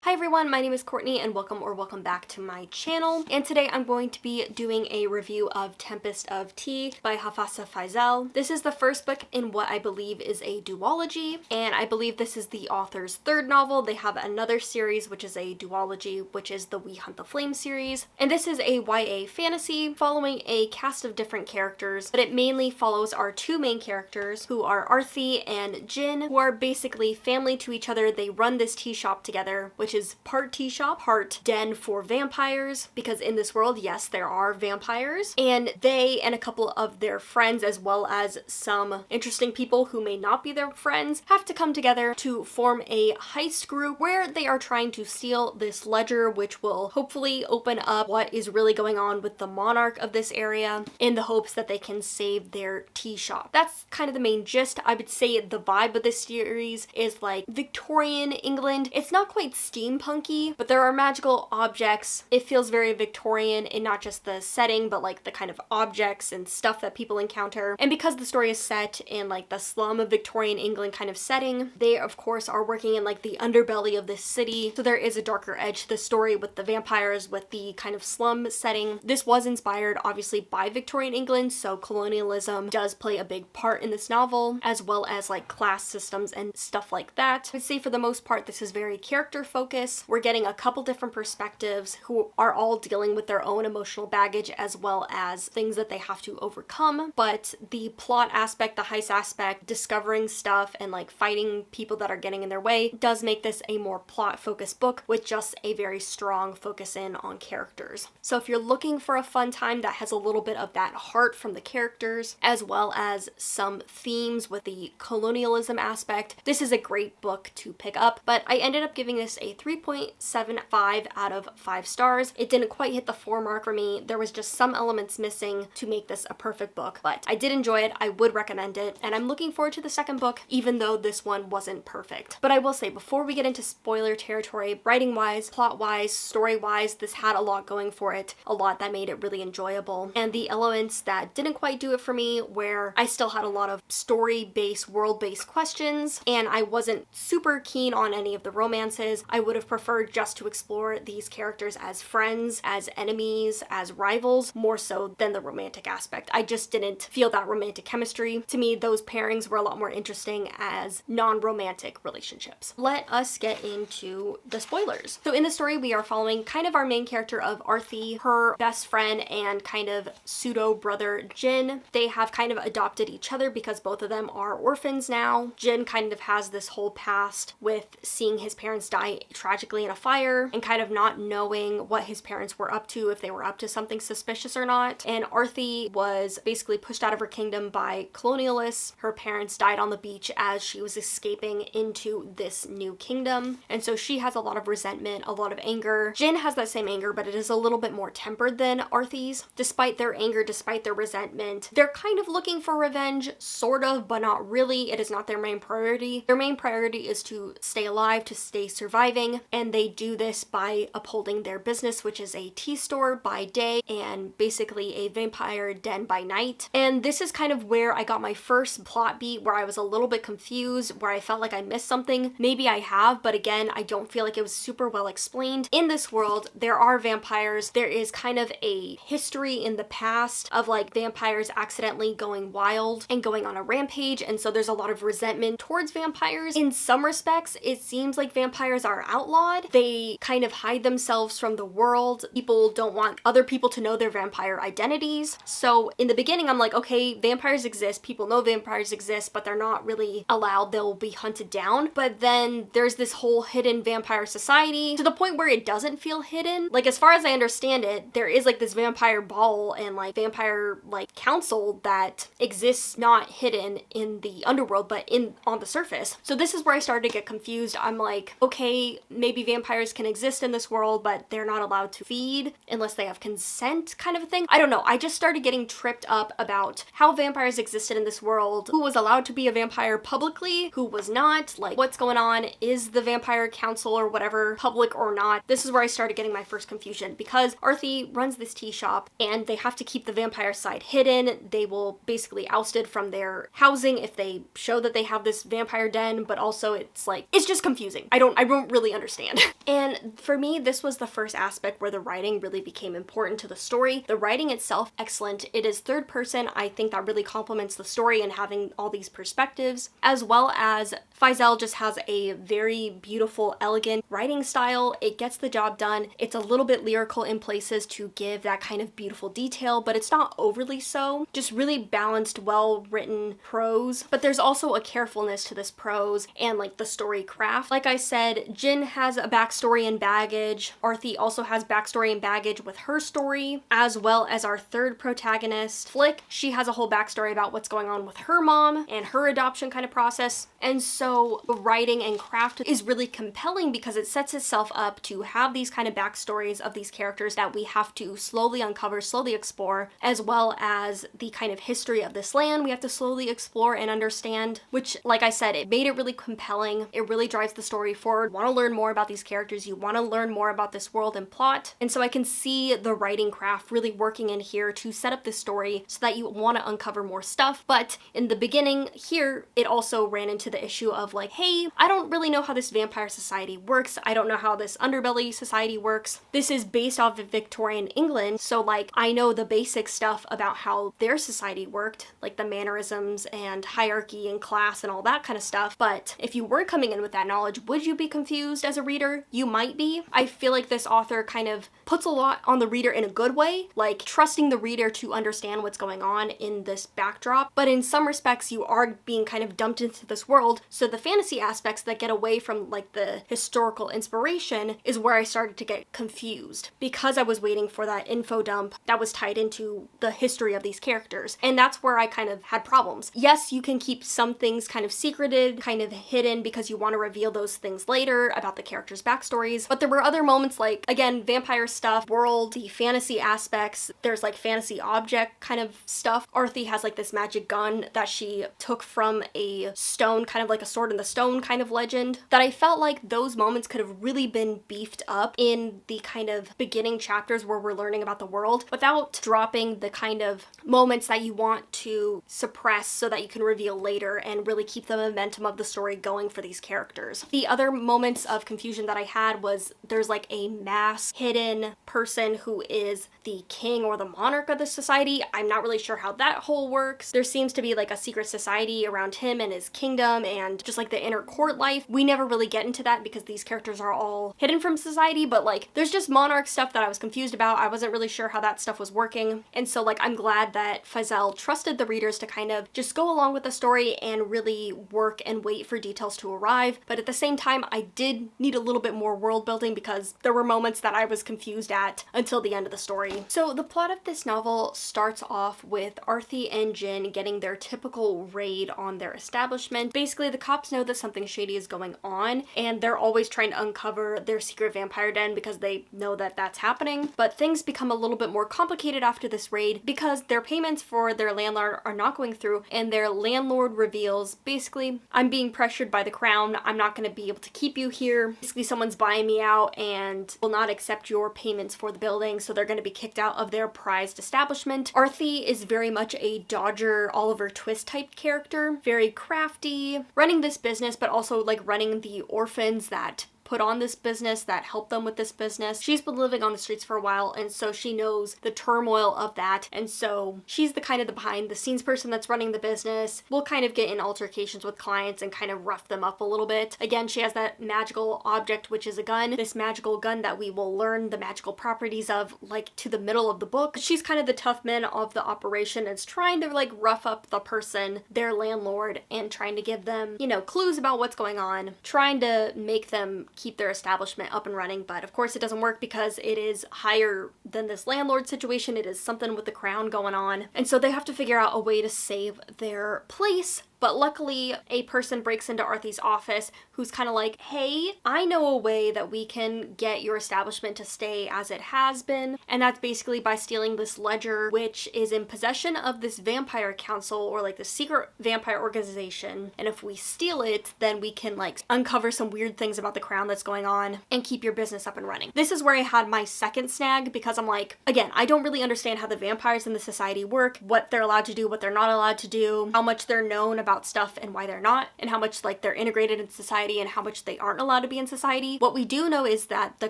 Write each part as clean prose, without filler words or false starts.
Hi everyone, my name is Courtney and welcome back to my channel. And today I'm going to be doing a review of Tempest of Tea by Hafsa Faizal. This is the first book in what I believe is a duology, and I believe this is the author's third novel. They have another series which is a duology, which is the We Hunt the Flame series. And this is a YA fantasy following a cast of different characters, but it mainly follows our two main characters who are Arthi and Jin, who are basically family to each other. They run this tea shop together, which is part tea shop, part den for vampires, because in this world, yes, there are vampires, and they and a couple of their friends, as well as some interesting people who may not be their friends, have to come together to form a heist group where they are trying to steal this ledger, which will hopefully open up what is really going on with the monarch of this area in the hopes that they can save their tea shop. That's kind of the main gist. I would say the vibe of this series is like Victorian England. It's not quite steampunky, but there are magical objects. It feels very Victorian in not just the setting, but like the kind of objects and stuff that people encounter. And because the story is set in like the slum of Victorian England kind of setting, they of course are working in like the underbelly of this city. So there is a darker edge to the story with the vampires, with the kind of slum setting. This was inspired obviously by Victorian England, so colonialism does play a big part in this novel, as well as like class systems and stuff like that. I'd say for the most part this is very character focused. We're getting a couple different perspectives who are all dealing with their own emotional baggage as well as things that they have to overcome, but the plot aspect, the heist aspect, discovering stuff and like fighting people that are getting in their way does make this a more plot focused book with just a very strong focus in on characters. So if you're looking for a fun time that has a little bit of that heart from the characters as well as some themes with the colonialism aspect, this is a great book to pick up. But I ended up giving this a 3.75 out of 5 stars. It didn't quite hit the 4 mark for me. There was just some elements missing to make this a perfect book, but I did enjoy it. I would recommend it, and I'm looking forward to the second book, even though this one wasn't perfect. But I will say, before we get into spoiler territory, writing-wise, plot-wise, story-wise, this had a lot going for it, a lot that made it really enjoyable. And the elements that didn't quite do it for me, where I still had a lot of story-based, world-based questions, and I wasn't super keen on any of the romances. I would have preferred just to explore these characters as friends, as enemies, as rivals, more so than the romantic aspect. I just didn't feel that romantic chemistry. To me, those pairings were a lot more interesting as non-romantic relationships. Let us get into the spoilers. So in the story, we are following kind of our main character of Arthi, her best friend and kind of pseudo brother Jin. They have kind of adopted each other because both of them are orphans now. Jin kind of has this whole past with seeing his parents die tragically in a fire and kind of not knowing what his parents were up to, if they were up to something suspicious or not. And Arthi was basically pushed out of her kingdom by colonialists. Her parents died on the beach as she was escaping into this new kingdom. And so she has a lot of resentment, a lot of anger. Jin has that same anger, but it is a little bit more tempered than Arthi's. Despite their anger, despite their resentment, they're kind of looking for revenge, sort of, but not really. It is not their main priority. Their main priority is to stay alive, to stay surviving, and they do this by upholding their business, which is a tea store by day and basically a vampire den by night. And this is kind of where I got my first plot beat, where I was a little bit confused, where I felt like I missed something. Maybe I have, but again, I don't feel like it was super well explained. In this world, there are vampires. There is kind of a history in the past of like vampires accidentally going wild and going on a rampage, and so there's a lot of resentment towards vampires. In some respects, it seems like vampires are outlawed. They kind of hide themselves from the world. People don't want other people to know their vampire identities. So in the beginning, I'm like, okay, vampires exist. People know vampires exist, but they're not really allowed. They'll be hunted down. But then there's this whole hidden vampire society to the point where it doesn't feel hidden. Like, as far as I understand it, there is like this vampire ball and like vampire like council that exists not hidden in the underworld, but on the surface. So this is where I started to get confused. I'm like, okay, maybe vampires can exist in this world, but they're not allowed to feed unless they have consent, kind of a thing. I don't know. I just started getting tripped up about how vampires existed in this world, who was allowed to be a vampire publicly, who was not, like what's going on, is the vampire council or whatever public or not. This is where I started getting my first confusion, because Arthi runs this tea shop and they have to keep the vampire side hidden. They will basically ousted from their housing if they show that they have this vampire den, but also it's like, it's just confusing. I don't really understand understand. And for me, this was the first aspect where the writing really became important to the story. The writing itself, excellent. It is third person. I think that really complements the story and having all these perspectives, as well as Faisal just has a very beautiful, elegant writing style. It gets the job done. It's a little bit lyrical in places to give that kind of beautiful detail, but it's not overly so. Just really balanced, well-written prose. But there's also a carefulness to this prose and like the story craft. Like I said, Jin has a backstory and baggage. Arthi also has backstory and baggage with her story, as well as our third protagonist, Flick. She has a whole backstory about what's going on with her mom and her adoption kind of process. And so the writing and craft is really compelling because it sets itself up to have these kind of backstories of these characters that we have to slowly uncover, slowly explore, as well as the kind of history of this land we have to slowly explore and understand, which, like I said, it made it really compelling. It really drives the story forward. You want to learn more about these characters. You want to learn more about this world and plot. And so I can see the writing craft really working in here to set up this story so that you want to uncover more stuff. But in the beginning here, it also ran into the issue of like, hey, I don't really know how this vampire society works. I don't know how this underbelly society works. This is based off of Victorian England, so like I know the basic stuff about how their society worked, like the mannerisms and hierarchy and class and all that kind of stuff. But if you weren't coming in with that knowledge, would you be confused as a reader? You might be. I feel like this author kind of puts a lot on the reader in a good way, like trusting the reader to understand what's going on in this backdrop. But in some respects, you are being kind of dumped into this world. So the fantasy aspects that get away from like the historical inspiration is where I started to get confused because I was waiting for that info dump that was tied into the history of these characters. And that's where I kind of had problems. Yes, you can keep some things kind of secreted, kind of hidden because you want to reveal those things later about the characters' backstories. But there were other moments like, again, vampire stuff, world, the fantasy aspects. There's like fantasy object kind of stuff. Arthi has like this magic gun that she took from a stone, kind of like a sword in the stone kind of legend, that I felt like those moments could have really been beefed up in the kind of beginning chapters where we're learning about the world without dropping the kind of moments that you want to suppress so that you can reveal later and really keep the momentum of the story going for these characters. The other moments of confusion that I had was there's like a masked hidden person who is the king or the monarch of the society. I'm not really sure how that whole works. There seems to be like a secret society around him and his kingdom and just like the inner court life. We never really get into that because these characters are all hidden from society, but like there's just monarch stuff that I was confused about. I wasn't really sure how that stuff was working. And so like I'm glad that Faisal trusted the readers to kind of just go along with the story and really work and wait for details to arrive. But at the same time, I did need a little bit more world building because there were moments that I was confused at until the end of the story. So the plot of this novel starts off with Arthi and Jin getting their typical raid on their establishment. Basically, the cops know that something shady is going on and they're always trying to uncover their secret vampire den because they know that that's happening. But things become a little bit more complicated after this raid because their payments for their landlord are not going through and their landlord reveals, basically, I'm being pressured by the crown. I'm not going to be able to keep you here. Basically, someone's buying me out and will not accept your payments for the building, so they're going to be kicked out of their prized establishment. Arthi is very much a Dodger Oliver Twist type character, very crafty, running this business, but also like running the orphans that put on this business, that help them with this business. She's been living on the streets for a while, and so she knows the turmoil of that, and so she's the kind of the behind the scenes person that's running the business. We'll kind of get in altercations with clients and kind of rough them up a little bit. Again, she has that magical object, which is a gun, this magical gun that we will learn the magical properties of like to the middle of the book. She's kind of the tough man of the operation and is trying to like rough up the person, their landlord, and trying to give them, you know, clues about what's going on, trying to make them keep their establishment up and running. But of course it doesn't work because it is higher than this landlord situation. It is something with the crown going on, and so they have to figure out a way to save their place. But luckily, a person breaks into Arthi's office who's kind of like, hey, I know a way that we can get your establishment to stay as it has been. And that's basically by stealing this ledger, which is in possession of this vampire council or like the secret vampire organization. And if we steal it, then we can like uncover some weird things about the crown that's going on and keep your business up and running. This is where I had my second snag because I'm like, again, I don't really understand how the vampires in the society work, what they're allowed to do, what they're not allowed to do, how much they're known about about stuff and why they're not, and how much like they're integrated in society and how much they aren't allowed to be in society. What we do know is that the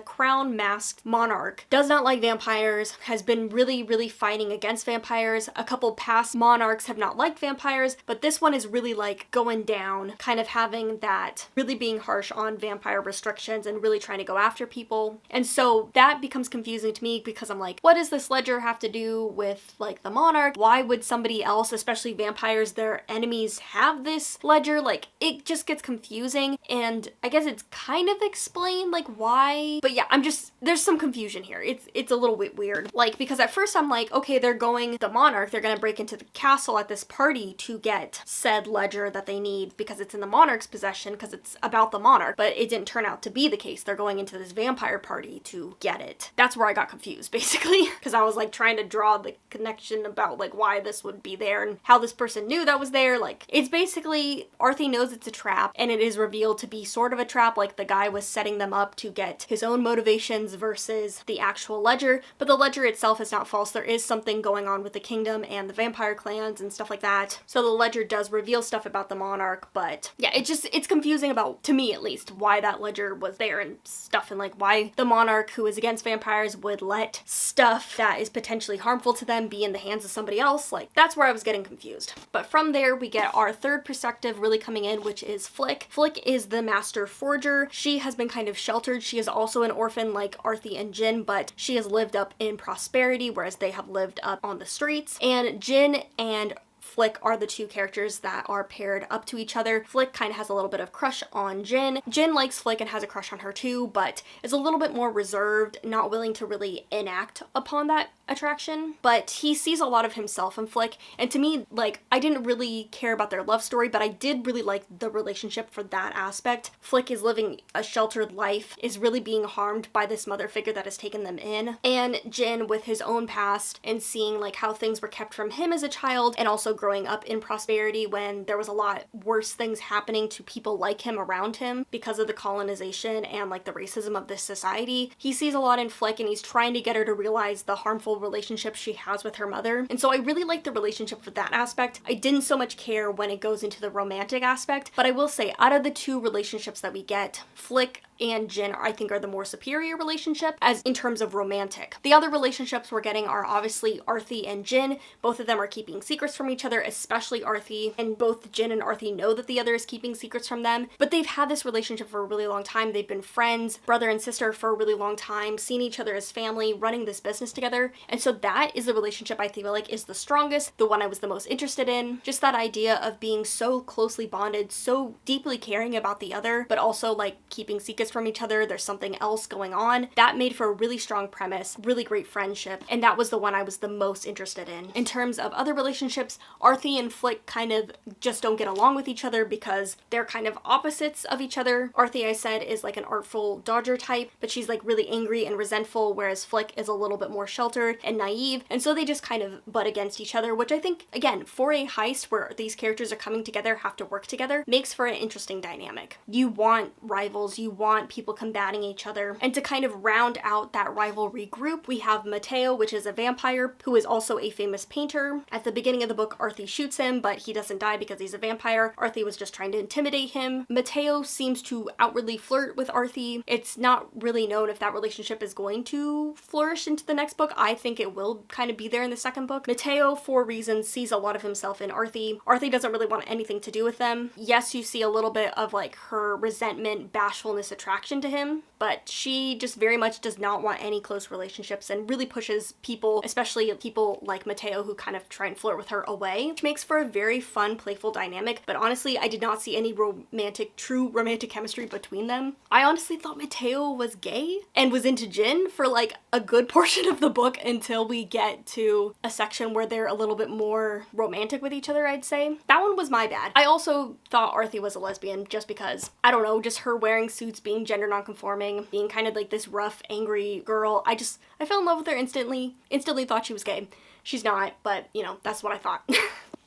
crown masked monarch does not like vampires, has been really fighting against vampires. A couple past monarchs have not liked vampires, but this one is really like going down, kind of having that, really being harsh on vampire restrictions and really trying to go after people. And so that becomes confusing to me because I'm like, what does this ledger have to do with like the monarch? Why would somebody else, especially vampires, their enemies, have this ledger? Like, it just gets confusing, and I guess it's kind of explained like why, but yeah, there's some confusion here. It's a little bit weird, like, because at first I'm like, okay, they're gonna break into the castle at this party to get said ledger that they need because it's in the monarch's possession, because it's about the monarch, but it didn't turn out to be the case. They're going into this vampire party to get it. That's where I got confused, basically, because I was like trying to draw the connection about like why this would be there and how this person knew that was there. Like, it's basically Arthur knows it's a trap, and it is revealed to be sort of a trap, like the guy was setting them up to get his own motivations versus the actual ledger, but the ledger itself is not false. There is something going on with the kingdom and the vampire clans and stuff like that. So the ledger does reveal stuff about the monarch, but yeah, it's confusing about, to me at least, why that ledger was there and stuff, and like why the monarch, who is against vampires, would let stuff that is potentially harmful to them be in the hands of somebody else. Like, that's where I was getting confused. But from there, we get our third perspective really coming in, which is Flick. Flick is the master forger. She has been kind of sheltered. She is also an orphan like Arthur and Jin, but she has lived up in prosperity, whereas they have lived up on the streets. And Jin and Flick are the two characters that are paired up to each other. Flick kind of has a little bit of crush on Jin. Jin likes Flick and has a crush on her too, but is a little bit more reserved, not willing to really enact upon that attraction. But he sees a lot of himself in Flick, and to me, like, I didn't really care about their love story, but I did really like the relationship for that aspect. Flick is living a sheltered life, is really being harmed by this mother figure that has taken them in, and Jin with his own past and seeing like how things were kept from him as a child, and also growing up in prosperity when there was a lot worse things happening to people like him around him because of the colonization and like the racism of this society. He sees a lot in Flick, and he's trying to get her to realize the harmful relationship she has with her mother. And so I really like the relationship for that aspect. I didn't so much care when it goes into the romantic aspect, but I will say, out of the two relationships that we get, Flick and Jin, I think, are the more superior relationship as in terms of romantic. The other relationships we're getting are obviously Arthur and Jin. Both of them are keeping secrets from each other, especially Arthur, and both Jin and Arthur know that the other is keeping secrets from them, but they've had this relationship for a really long time. They've been friends, brother and sister, for a really long time, seen each other as family, running this business together, and so that is the relationship I feel like is the strongest, the one I was the most interested in. Just that idea of being so closely bonded, so deeply caring about the other, but also like keeping secrets from each other, there's something else going on. That made for a really strong premise, really great friendship, and that was the one I was the most interested in. In terms of other relationships, Arthur and Flick kind of just don't get along with each other because they're kind of opposites of each other. Arthur, I said, is like an artful dodger type, but she's like really angry and resentful, whereas Flick is a little bit more sheltered and naive, and so they just kind of butt against each other, which I think, again, for a heist where these characters are coming together, have to work together, makes for an interesting dynamic. You want rivals, you want people combating each other, and to kind of round out that rivalry group, we have Mateo, which is a vampire who is also a famous painter. At the beginning of the book, Arthur shoots him, but he doesn't die because he's a vampire. Arthur was just trying to intimidate him. Mateo seems to outwardly flirt with Arthur. It's not really known if that relationship is going to flourish into the next book. I think it will kind of be there in the second book. Mateo, for reasons, sees a lot of himself in Arthur. Arthur doesn't really want anything to do with them. Yes, you see a little bit of like her resentment, bashfulness, attraction to him, but she just very much does not want any close relationships and really pushes people, especially people like Mateo, who kind of try and flirt with her, away, which makes for a very fun, playful dynamic. But honestly, I did not see any true romantic chemistry between them. I honestly thought Mateo was gay and was into Jin for like a good portion of the book until we get to a section where they're a little bit more romantic with each other, I'd say. That one was my bad. I also thought Arthur was a lesbian just because, I don't know, just her wearing suits, being gender nonconforming, being kind of like this rough, angry girl. I fell in love with her instantly thought she was gay. She's not, but you know, that's what I thought.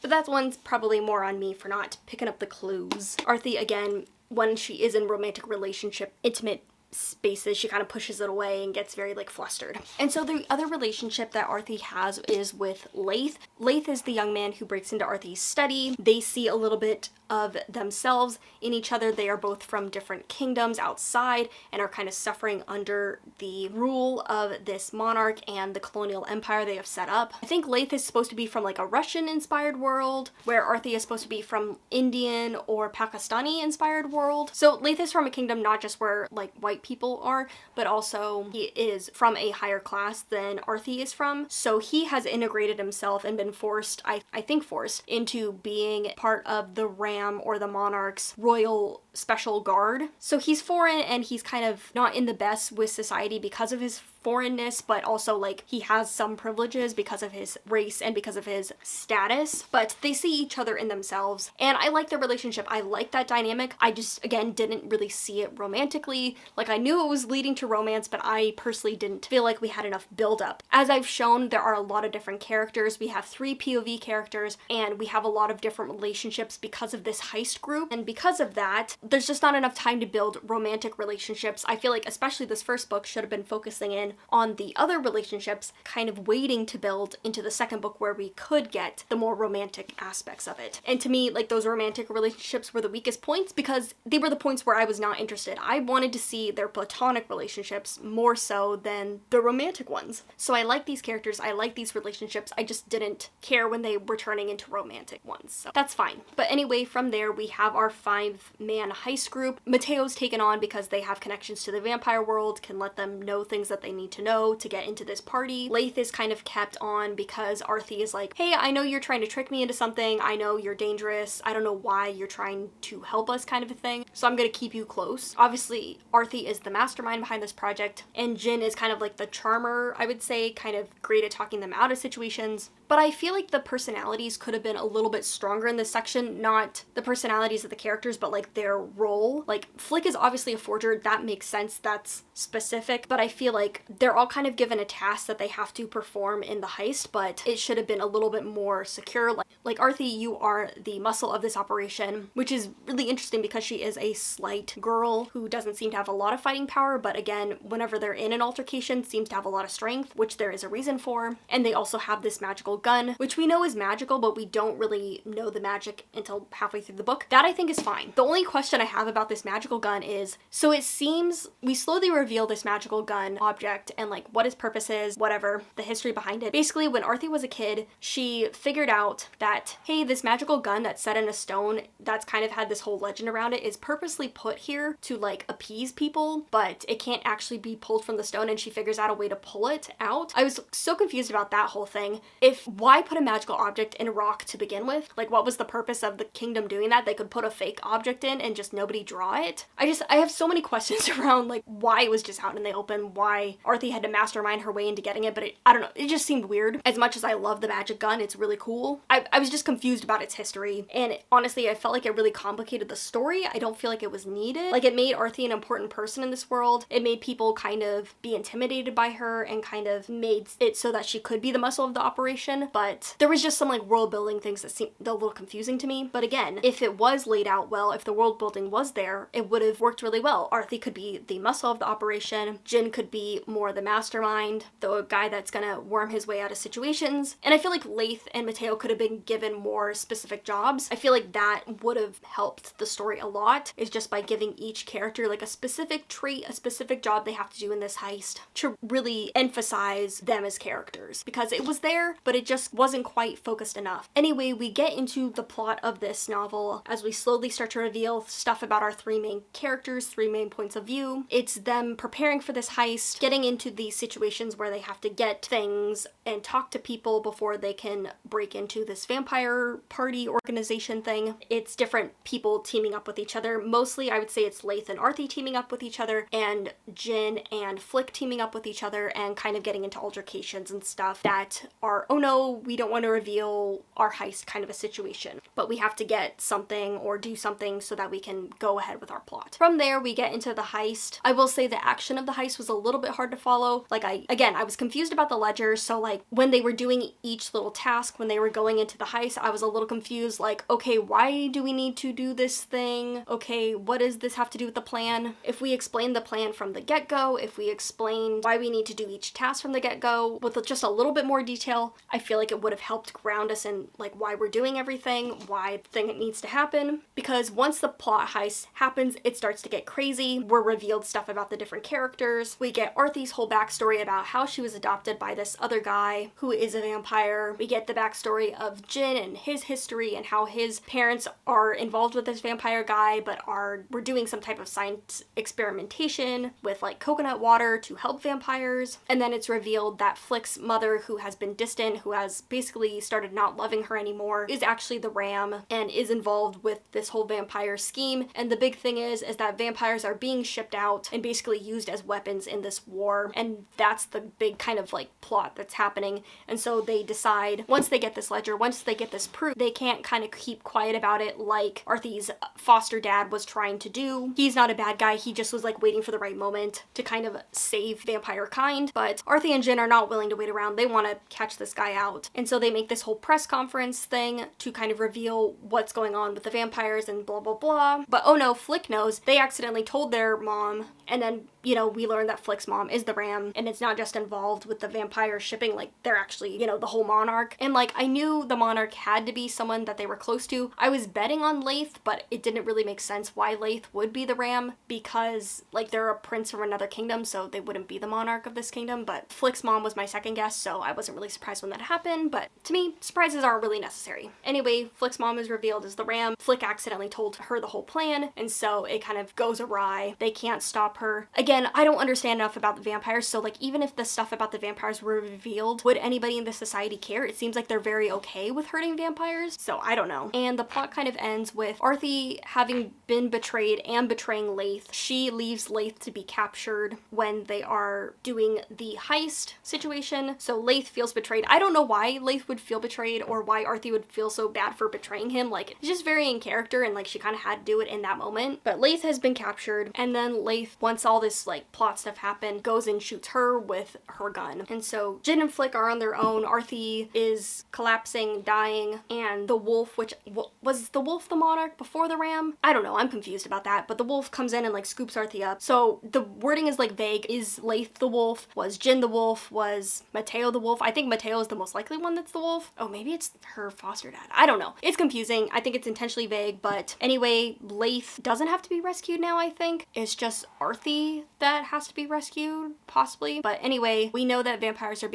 But that one's probably more on me for not picking up the clues. Arthur, again, when she is in romantic relationship, intimate spaces, she kind of pushes it away and gets very like flustered. And so the other relationship that Arthi has is with Laith. Laith is the young man who breaks into Arthi's study. They see a little bit of themselves in each other. They are both from different kingdoms outside and are kind of suffering under the rule of this monarch and the colonial empire they have set up. I think Laith is supposed to be from like a Russian inspired world, where Arthi is supposed to be from Indian or Pakistani inspired world. So Laith is from a kingdom not just where like white people are, but also he is from a higher class than Arthi is from. So he has integrated himself and been forced, I think forced, into being part of the or the monarch's royal special guard. So he's foreign and he's kind of not in the best with society because of his foreignness, but also like he has some privileges because of his race and because of his status, but they see each other in themselves. And I like their relationship. I like that dynamic. I just, again, didn't really see it romantically. Like I knew it was leading to romance, but I personally didn't feel like we had enough buildup. As I've shown, there are a lot of different characters. We have 3 POV characters and we have a lot of different relationships because of this heist group. And because of that, there's just not enough time to build romantic relationships. I feel like especially this first book should have been focusing in on the other relationships, kind of waiting to build into the second book where we could get the more romantic aspects of it. And to me, like those romantic relationships were the weakest points because they were the points where I was not interested. I wanted to see their platonic relationships more so than the romantic ones. So I like these characters, I like these relationships, I just didn't care when they were turning into romantic ones. So that's fine. But anyway, from there we have our 5-man heist group. Mateo's taken on because they have connections to the vampire world, can let them know things that they need to know to get into this party. Laith is kind of kept on because Arthi is like, hey, I know you're trying to trick me into something. I know you're dangerous. I don't know why you're trying to help us, kind of a thing. So I'm gonna keep you close. Obviously, Arthi is the mastermind behind this project, and Jin is kind of like the charmer, I would say, kind of great at talking them out of situations. But I feel like the personalities could have been a little bit stronger in this section. Not the personalities of the characters, but like their role. Like Flick is obviously a forger. That makes sense. That's specific. But I feel like they're all kind of given a task that they have to perform in the heist, but it should have been a little bit more secure. Like Arthi, you are the muscle of this operation, which is really interesting because she is a slight girl who doesn't seem to have a lot of fighting power, but again, whenever they're in an altercation, seems to have a lot of strength, which there is a reason for. And they also have this magical gun, which we know is magical, but we don't really know the magic until halfway through the book. That I think is fine. The only question I have about this magical gun is, so it seems we slowly reveal this magical gun object and like what its purpose is, whatever, the history behind it. Basically, when Arthi was a kid, she figured out that, hey, this magical gun that's set in a stone that's kind of had this whole legend around it is purposely put here to like appease people, but it can't actually be pulled from the stone, and she figures out a way to pull it out. I was so confused about that whole thing. Why put a magical object in a rock to begin with? Like, what was the purpose of the kingdom doing that? They could put a fake object in and just nobody draw it. I have so many questions around like why it was just out in the open, why Arthi had to mastermind her way into getting it, but I don't know, it just seemed weird. As much as I love the magic gun, it's really cool. I was just confused about its history, and honestly, I felt like it really complicated the story. I don't feel like it was needed. Like, it made Arthi an important person in this world. It made people kind of be intimidated by her and kind of made it so that she could be the muscle of the operation, but there was just some like world building things that seemed a little confusing to me. But again, if it was laid out well, if the world building was there, it would have worked really well. Arthi could be the muscle of the operation, Jin could be more the mastermind, the guy that's gonna worm his way out of situations, and I feel like Laith and Mateo could have been given more specific jobs. I feel like that would have helped the story a lot, is just by giving each character like a specific trait, a specific job they have to do in this heist to really emphasize them as characters, because it was there, but it just wasn't quite focused enough. Anyway, we get into the plot of this novel as we slowly start to reveal stuff about our 3 main characters, 3 main points of view. It's them preparing for this heist, getting into these situations where they have to get things and talk to people before they can break into this vampire party organization thing. It's different people teaming up with each other. Mostly, I would say it's Laith and Arthi teaming up with each other, and Jin and Flick teaming up with each other and kind of getting into altercations and stuff that are, oh no, no, we don't want to reveal our heist kind of a situation, but we have to get something or do something so that we can go ahead with our plot. From there, we get into the heist. I will say the action of the heist was a little bit hard to follow. Like I was confused about the ledgers, so like when they were doing each little task, when they were going into the heist, I was a little confused, like, okay, why do we need to do this thing? Okay, what does this have to do with the plan? If we explain the plan from the get-go, if we explained why we need to do each task from the get-go with just a little bit more detail, I feel like it would have helped ground us in like why we're doing everything, why the thing needs to happen. Because once the plot heist happens, it starts to get crazy. We're revealed stuff about the different characters. We get Arthy's whole backstory about how she was adopted by this other guy who is a vampire. We get the backstory of Jin and his history and how his parents are involved with this vampire guy, but we're doing some type of science experimentation with like coconut water to help vampires. And then it's revealed that Flick's mother, who has been distant, who has basically started not loving her anymore, is actually the Ram and is involved with this whole vampire scheme. And the big thing is that vampires are being shipped out and basically used as weapons in this war. And that's the big kind of like plot that's happening. And so they decide, once they get this ledger, once they get this proof, they can't kind of keep quiet about it like Arthy's foster dad was trying to do. He's not a bad guy, he just was like waiting for the right moment to kind of save vampire kind. But Arthy and Jin are not willing to wait around. They want to catch this guy out. And so they make this whole press conference thing to kind of reveal what's going on with the vampires and blah blah blah. But oh no, Flick knows. They accidentally told their mom, and then, you know, we learn that Flick's mom is the Ram, and it's not just involved with the vampire shipping, like they're actually, you know, the whole monarch. And like I knew the monarch had to be someone that they were close to. I was betting on Leith, but it didn't really make sense why Leith would be the Ram, because like they're a prince from another kingdom, so they wouldn't be the monarch of this kingdom. But Flick's mom was my second guess, so I wasn't really surprised when that happened. But to me, surprises aren't really necessary. Anyway, Flick's mom is revealed as the Ram. Flick accidentally told her the whole plan, and so it kind of goes awry. They can't stop her. Again, I don't understand enough about the vampires, so like even if the stuff about the vampires were revealed, would anybody in the society care? It seems like they're very okay with hurting vampires, so I don't know. And the plot kind of ends with Arthy having been betrayed and betraying Leith. She leaves Leith to be captured when they are doing the heist situation, so Leith feels betrayed. I don't know why Leith would feel betrayed or why Arthy would feel so bad for betraying him. Like, it's just very in character, and like she kind of had to do it in that moment. But Leith has been captured, and then Leith, once all this like plot stuff happened, goes and shoots her with her gun. And so Jin and Flick are on their own. Arthy is collapsing, dying, and the wolf, which was the wolf the monarch before the Ram? I don't know, I'm confused about that, but the wolf comes in and like scoops Arthy up. So the wording is like vague. Is Leith the wolf? Was Jin the wolf? Was Mateo the wolf? I think Mateo is the most likely one that's the wolf. Oh, maybe it's her foster dad. I don't know. It's confusing. I think it's intentionally vague, but anyway, Leith doesn't have to be rescued now, I think. It's just Arthy that has to be rescued, possibly. But anyway, we know that vampires are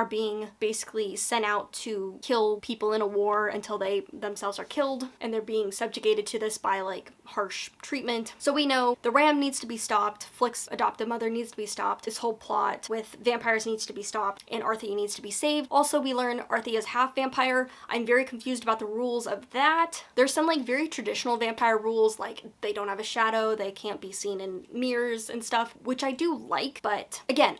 being basically sent out to kill people in a war until they themselves are killed, and they're being subjugated to this by like harsh treatment. So we know the Ram needs to be stopped, Flick's adoptive mother needs to be stopped, this whole plot with vampires needs to be stopped, and Arthy needs to be saved. Also, we learn Arthy is half vampire. I'm very confused about the rules of that. There's some like very traditional vampire rules, like they don't have a shadow, they can't be seen in mirrors and stuff, which I do like, but again,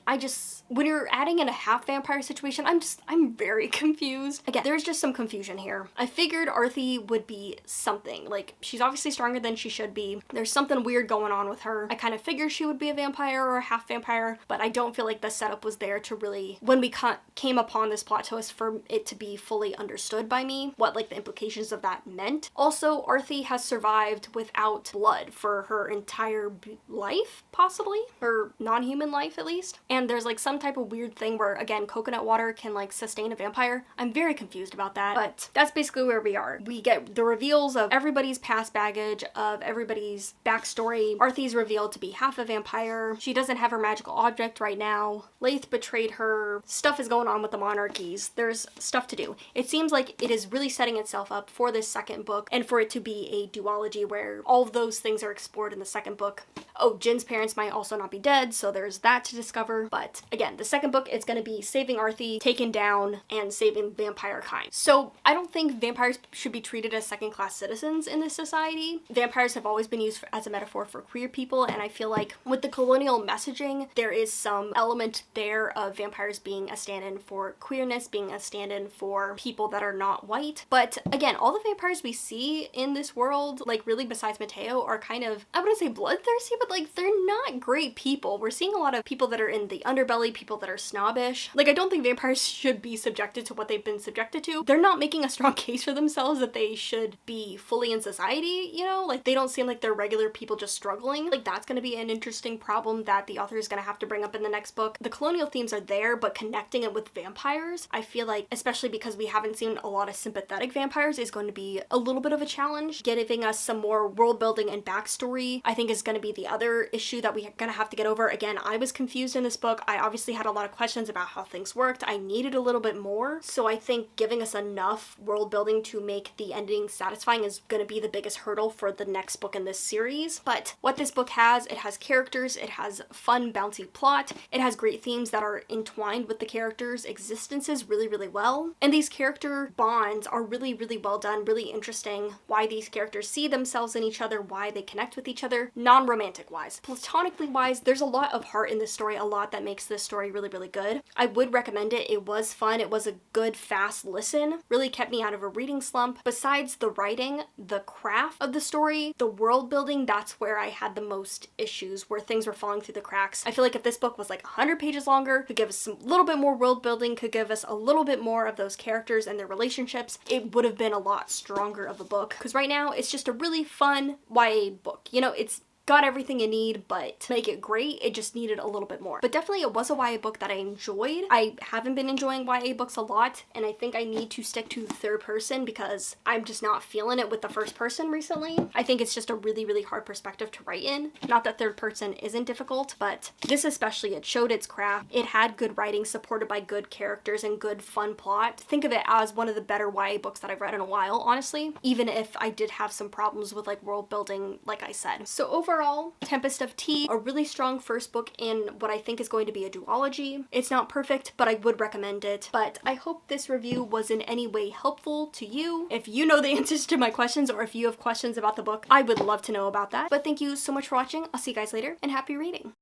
when you're adding in a half vampire situation, I'm very confused. Again, there's just some confusion here. I figured Arthy would be something, like she's obviously stronger than she should be. There's something weird going on with her. I kind of figured she would be a vampire or a half vampire, but I don't feel like the setup was there to really, when we came upon this plot twist, for it to be fully understood by me, what like the implications of that meant. Also, Arthy has survived without blood for her entire life, possibly, or non-human life at least. And there's like some type of weird thing where, again, coconut water can like sustain a vampire. I'm very confused about that, but that's basically where we are. We get the reveals of everybody's past baggage, of everybody's backstory. Arthy's revealed to be half a vampire. She doesn't have her magical object right now. Leith betrayed her. Stuff is going on with the monarchies. There's stuff to do. It seems like it is really setting itself up for this second book and for it to be a duology where all of those things are explored in the second book. Oh, Jin's parents might also not be dead, so there's that to discover. But again, the second book is going to be saving Arthie, taken down, and saving vampire kind. So I don't think vampires should be treated as second-class citizens in this society. Vampires have always been used as a metaphor for queer people, and I feel like with the colonial messaging, there is some element there of vampires being a stand-in for queerness, being a stand-in for people that are not white. But again, all the vampires we see in this world, like really besides Mateo, are kind of, I wouldn't say bloodthirsty, but like they're not great people. We're seeing a lot of people that are in the underbelly, people that are snobbish. Like, I don't think vampires should be subjected to what they've been subjected to. They're not making a strong case for themselves that they should be fully in society, you know? Like, they don't seem like they're regular people just struggling. Like, that's gonna be an interesting problem that the author is gonna have to bring up in the next book. The colonial themes are there, but connecting it with vampires, I feel like, especially because we haven't seen a lot of sympathetic vampires, is going to be a little bit of a challenge. Giving us some more world building and backstory, I think, is going to be the other issue that we're gonna have to get over. Again, I was confused in this book. I obviously had a lot of questions about how things worked. I needed a little bit more. So I think giving us enough world building to make the ending satisfying is going to be the biggest hurdle for the next book in this series. But what this book has, it has characters, it has fun, bouncy plot, it has great themes that are entwined with the characters' existences really, really well. And these character bonds are really, really well done, really interesting. Why these characters see themselves in each other, why they connect with each other, non-romantic wise. Platonically wise, there's a lot of heart in this story, a lot that makes this story really, really good. I would recommend it. It was fun. It was a good, fast listen. Really kept me out of a reading slump. Besides the writing, the craft of the story, the world building, that's where I had the most issues, where things were falling through the cracks. I feel like if this book was like 100 pages longer, could give us a little bit more world building, could give us a little bit more of those characters and their relationships, it would have been a lot stronger of a book. Because right now, it's just a really fun YA book. You know, it's got everything you need, but to make it great, it just needed a little bit more. But definitely it was a YA book that I enjoyed. I haven't been enjoying YA books a lot, and I think I need to stick to third person because I'm just not feeling it with the first person recently. I think it's just a really, really hard perspective to write in. Not that third person isn't difficult, but this especially, it showed its craft. It had good writing supported by good characters and good fun plot. Think of it as one of the better YA books that I've read in a while, honestly, even if I did have some problems with like world building, like I said. So overall, Tempest of Tea, a really strong first book in what I think is going to be a duology. It's not perfect, but I would recommend it. But I hope this review was in any way helpful to you. If you know the answers to my questions, or if you have questions about the book, I would love to know about that. But thank you so much for watching. I'll see you guys later, and happy reading!